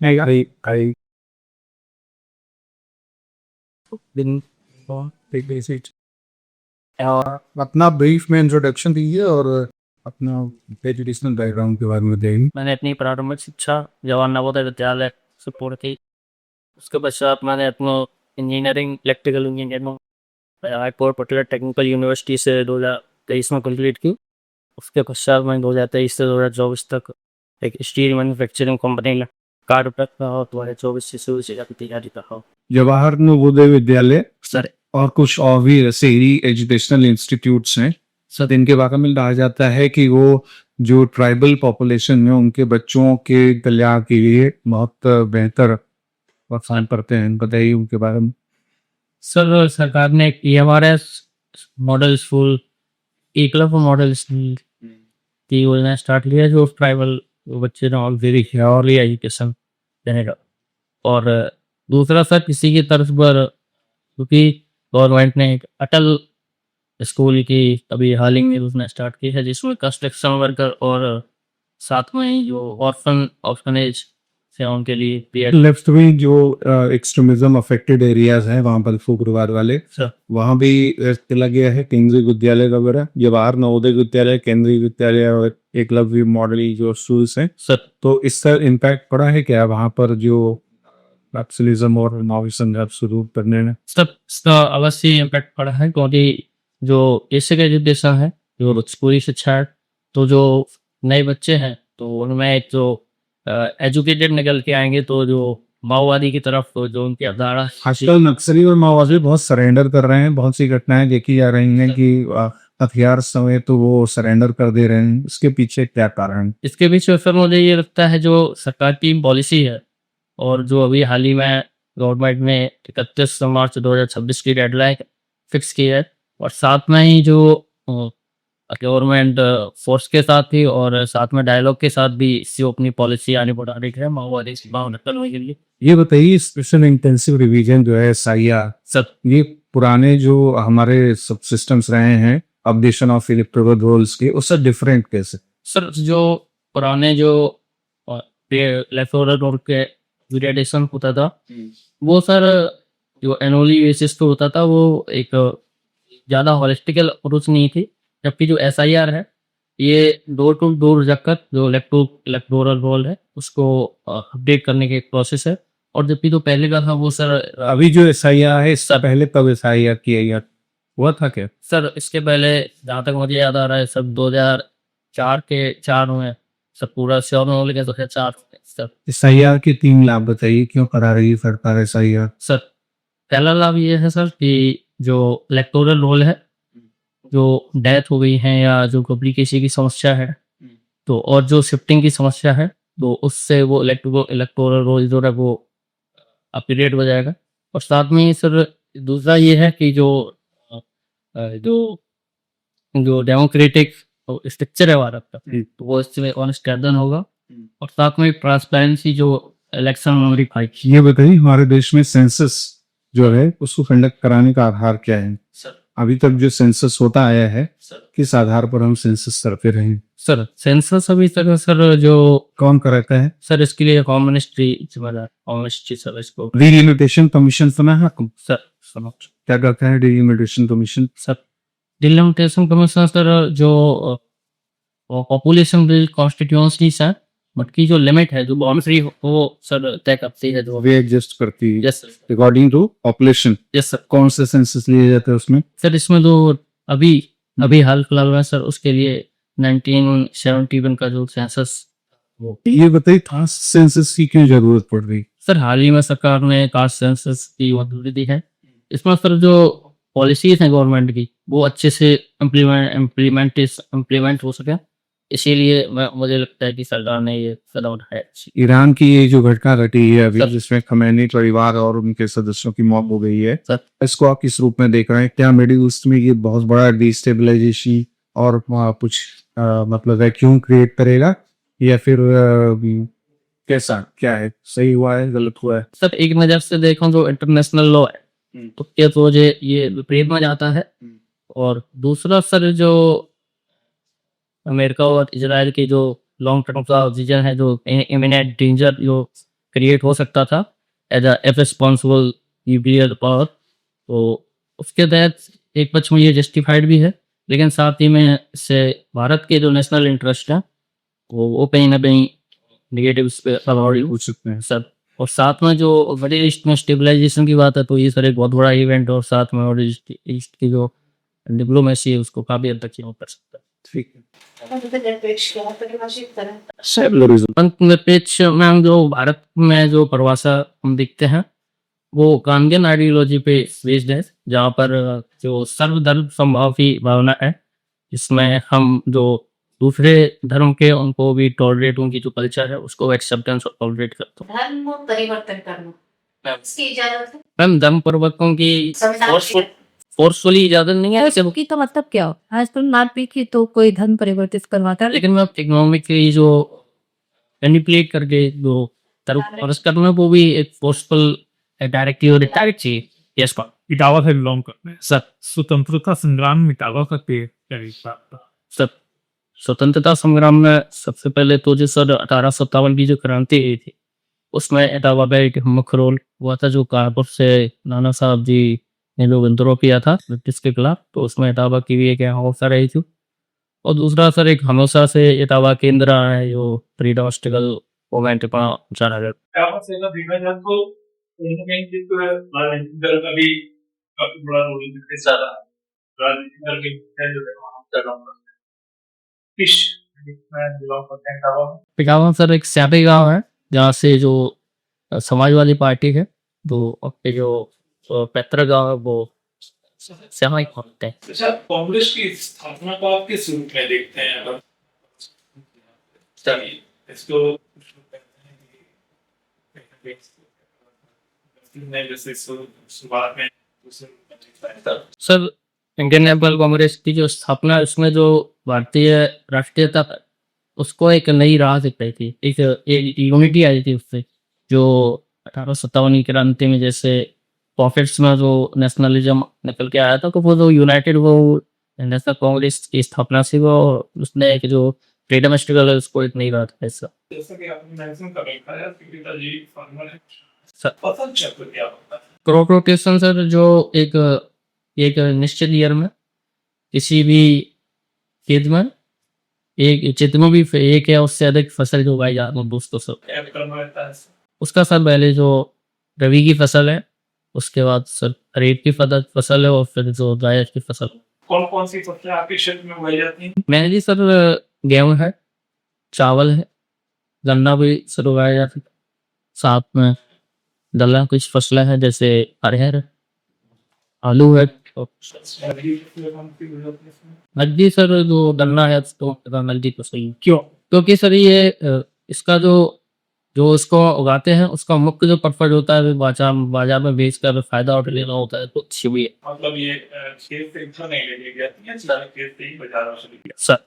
I didn't take basic अपना brief में introduction दीजिए और अपना एजुकेशनल बैकग्राउंड के बारे में बताइए। मैंने अपनी प्रारंभिक शिक्षा जवाहर नवोदय विद्यालय से पूर्ण की। उसके पश्चात मैंने अपना engineering electrical engineering Raipur Patiala technical university से 2023 में कंप्लीट की। उसके पश्चात मैं 2023 से 2024 तक एक स्टील मैन्युफैक्चरिंग कंपनी में कार्यरत रहा और 2024 से शुरू से जाकर तैयारी कर रहा हूँ। जवाहर नवोदय विद्यालय सर और कुछ और भी ऐसे ही एजुकेशनल इंस्टीट्यूट्स हैं सर, इनके बारे में कहा जाता है कि वो जो ट्राइबल पॉपुलेशन है उनके बच्चों के कल्याण के लिए बहुत बेहतर प्रोत्साहन करते हैं। बताइए उनके बारे में। सर सरकार ने एक EMRS model school Eklavya model school की योजना स्टार्ट की है जो ट्राइबल बच्चे ने ऑक्सिलरी अर्ली एजुकेशन देने का। और दूसरा सर किसी की तर्ज पर क्योंकि गवर्नमेंट ने एक अटल स्कूल की अभी हाल ही में उसने स्टार्ट की है जिसमें कंस्ट्रक्शन वर्कर और साथ में ही जो ऑर्फनेज से उनके लिए पीएड लेफ्ट में जो एक्सट्रीमिज्म अफेक्टेड एरियाज हैं वहां पर फुकरवार वाले सर वहां भी चला गया है केंद्रीय विद्यालय वगैरह, जवाहर नवोदय विद्यालय, केंद्रीय विद्यालय और एकलव्य मॉडल जो स्कूल्स हैं। सर तो इससे इम्पैक्ट पड़ा है क्या वहां पर जो नक्सलिज्म और माओइज्म जब शुरू करने में? सब इसका अवश्य इम्पैक्ट पड़ा है क्योंकि जो बेसिक एजुकेशन है जो स्कूली शिक्षा है तो जो नए बच्चे हैं तो उनमें जो एजुकेटेड निकल के आएंगे तो जो माओवादी की तरफ तो जो उनकी अवधारणा आजकल नक्सली और माओवादी बहुत सरेंडर कर रहे हैं, बहुत सी घटनाएं देखी जा रही हैं कि हथियार समेत तो वो सरेंडर कर दे रहे हैं। इसके पीछे क्या कारण? इसके पीछे सर मुझे ये लगता है जो सरकार की पॉलिसी है और जो अभी हाल ही में गवर्नमेंट ने 31 मार्च 2026 की डेडलाइन फिक्स की है और साथ में ही जो गवर्नमेंट फोर्स के साथ ही और साथ में डायलॉग के साथ भी इससे अपनी पॉलिसी आने बढ़ा रही है माओवादी से भाव करने के लिए। ये बताइए स्पेशल इंटेंसिव रिवीजन जो है SIR, सर ये पुराने जो हमारे सब सिस्टम्स रहे हैं अपडेशन ऑफ इलेक्टोरल रोल्स के, उससे डिफरेंट कैसे? सर जो पुराने जो इलेक्टोरल रोल के वेरिएशन होता था वो सर जो एनुअली बेसिस पे होता था वो एक ज़्यादा हॉलिस्टिकल अप्रोच नहीं थी। जबकि जो SIR है ये डोर टू डोर जाकर जो इलेक्टोरल रोल है उसको अपडेट करने की एक प्रोसेस है। और जबकि जो पहले का था वो सर अभी जो SIR है इससे पहले कब SIR किया गया हुआ था क्या? सर इसके पहले जहाँ तक मुझे याद आ रहा है सब 2004 के 4 में सब पूरा श्योर होने लगे 2004 सर। SIR के 3 लाभ बताइए, क्यों करा रही है सरकार SIR? सर पहला लाभ ये है सर कि जो इलेक्टोरल रोल है जो डेथ हो गई है या जो कभी किसी की समस्या है तो और जो शिफ्टिंग की समस्या है तो उससे वो इलेक्टोरल रोल जो है वो अपग्रेड हो जाएगा। और साथ में ही सर दूसरा ये है कि जो जो जो डेमोक्रेटिक स्ट्रक्चर है भारत का तो वो इसमें और स्ट्रेंथन होगा। और साथ में ट्रांसपेरेंसी जो इलेक्शन वेरीफाई ये बताइए हमारे देश में सेंसस जो है उसको कंडक्ट कराने का आधार क्या है? सर अभी तक जो सेंसस होता आया है सर किस आधार पर हम सेंसस करते रहे हैं? सर सेंसस अभी तक सर जो कौन कराता है? सर इसके लिए कॉमन मिनिस्ट्री जिम्मेदार कॉमन मिनिस्ट्री सर इसको डिलिमिटेशन कमीशन सुना है आपको? सर सुनो क्या कहता है delimitation commission? Sir delimitation commission sir जो पॉपुलेशन बेस्ड कॉन्स्टिट्यूएंसीज है बट की जो लिमिट है जो बाउंड्री वो सर तय करती है जो वे एडजस्ट करती है yes sir according to population. Yes sir. कौन से सेंसस लिए जाते हैं उसमें? सर इसमें तो अभी अभी हाल फिलहाल में सर उसके लिए 1971 का जो सेंसस वो ये बताइए कास्ट सेंसस की क्यों जरूरत पड़ रही? सर हाल ही में सरकार ने कास्ट सेंसस की मंजूरी दी है। इसमें सर जो पॉलिसीज हैं गवर्नमेंट की वो अच्छे से इम्प्लीमेंट हो सके इसीलिए मुझे लगता है कि सरकार ने ये कदम उठाया। ईरान की ये जो घटना घटी है अभी जिसमें खमैनी परिवार और उनके सदस्यों की मौत हो गई है, सर इसको आप किस रूप में देख रहे हैं? क्या मिडिल ईस्ट में ये बहुत बड़ा डिस्टेबलाइजेशन और कुछ मतलब वैक्यूम क्रिएट करेगा या फिर कैसा क्या है? सही हुआ है, गलत हुआ है? सर एक नज़र से देखो जो इंटरनेशनल लॉ है तो क्या तो ये विपरीत में जाता है। और दूसरा सर जो अमेरिका और इजराइल की जो लॉन्ग टर्म का विजन है जो इमिनेंट डेंजर जो क्रिएट हो सकता था as a responsible UPL power. तो उसके तहत एक पक्ष में ये जस्टिफाइड भी है, लेकिन साथ ही में इससे भारत के जो नेशनल इंटरेस्ट है वो कहीं ना कहीं निगेटिव पे प्रभावित हो सकते हैं सर। और साथ में जो मिडिल ईस्ट में स्टेबलाइजेशन की बात है तो ये सर एक बहुत बड़ा इवेंट, और साथ में और ईस्ट की जो डिप्लोमेसी है उसको काफी हद तक ये कर सकता है। ठीक है। निरपेक्ष में हम जो भारत में जो परिभाषा हम देखते हैं वो गांधीयन आइडियोलॉजी पे बेस्ड है, जहाँ पर जो सर्वधर्म समभाव की भावना है, इसमें हम जो दूसरे धर्म के उनको भी टॉलरेट, उनकी जो कल्चर है उसको एक्सेप्टेंस और टॉलरेट करते हैं। धर्म परिवर्तन करना इसकी इजाजत है? मैम धर्म परिवर्तन की संविधान फोर्सफुली इजाजत नहीं है, की तो मतलब क्या हो? आजकल मारपीट की तो कोई धर्म परिवर्तित करवाता है, लेकिन मैं इकोनॉमिकली जो मैनिपुलेट करके जो धर्म फर्ज करना वो भी एक फोर्सफुल डायरेक्टिव और डायरेक्ट चाहिए। यस पर इटावा से बिलोंग करते हैं। सर स्वतंत्रता संग्राम में इटावा का करीब सर स्वतंत्रता संग्राम में सबसे पहले तो जो सर 1857 की जो क्रांति हुई थी उसमें इटावा का एक मुख्य रोल हुआ था, जो कानपुर से नाना साहब जी ने जो विद्रोह किया था ब्रिटिश के खिलाफ, तो उसमें इटावा की भी एक अहम अवसर रही थी। और दूसरा सर एक हमेशा से इटावा केंद्र रहा है जो फ्रीडम स्ट्रगल मूवमेंट पर जाना जाता है। इटावा से ना देखा जाए तो कहीं ना कहीं एक राजनीतिक दल का भी काफी बड़ा रोल है। सारा राजनीतिक दल के मुखिया जो है वहाँ कर रहा हूँ किस में बिलोंग करते हैं इटावा में। पिटावा सर एक स्यापी गांव है जहाँ से जो समाजवादी पार्टी है तो अपने जो पैतृक गांव है वो स्यापा ही पहुंचते हैं। अच्छा, कांग्रेस की स्थापना को आप किस रूप में देखते हैं? अगर इसको जैसे शुरुआत में सर इंडियन नेशनल कांग्रेस की जो स्थापना है उसमें जो भारतीय राष्ट्रीयता है, उसको एक नई राह दिख रही थी, एक यूनिटी आई थी उससे, जो 1857 की क्रांति में जैसे पॉकेट्स में जो नेशनलिज्म निकल के आया था, तो वो जो यूनाइटेड वो नेशनल कांग्रेस की स्थापना से वो उसने एक जो फ्रीडम स्ट्रगल है उसको एक नई राह दिखाई सर। जैसा कि आपने मेंशन कर रखा है कि पिताजी फार्मर है सर फसल चक्र क्या होता है? क्रॉप रोटेशन सर जो एक निश्चित ईयर में किसी भी खेत में एक जितने भी एक या उससे अधिक फसल जो उगाई जाती है दोस्तों सब क्या करना रहता है? उसका सर पहले जो रबी की फसल है, उसके बाद सर खरीफ की फसल है, और फिर जो जायद की फसल। कौन कौन सी फसलें आपके क्षेत्र में उगाई जाती हैं? मैंने सर गेहूं है, चावल है, गन्ना भी सर उगाया जाता है, साथ में दलहन कुछ फसलें हैं जैसे अरहर, आलू है, और नकदी सर जो गन्ना है तो नकदी तो सही क्यों, क्योंकि सर ये इसका जो इसको उगाते हैं उसका मुख्य जो पर्पज होता है बाजार में बेच कर फायदा उठा लेना होता है, तो अच्छी भी है। मतलब ये खेत से इतना नहीं लेके जाती है, सारे खेत से ही बाजार में चली सर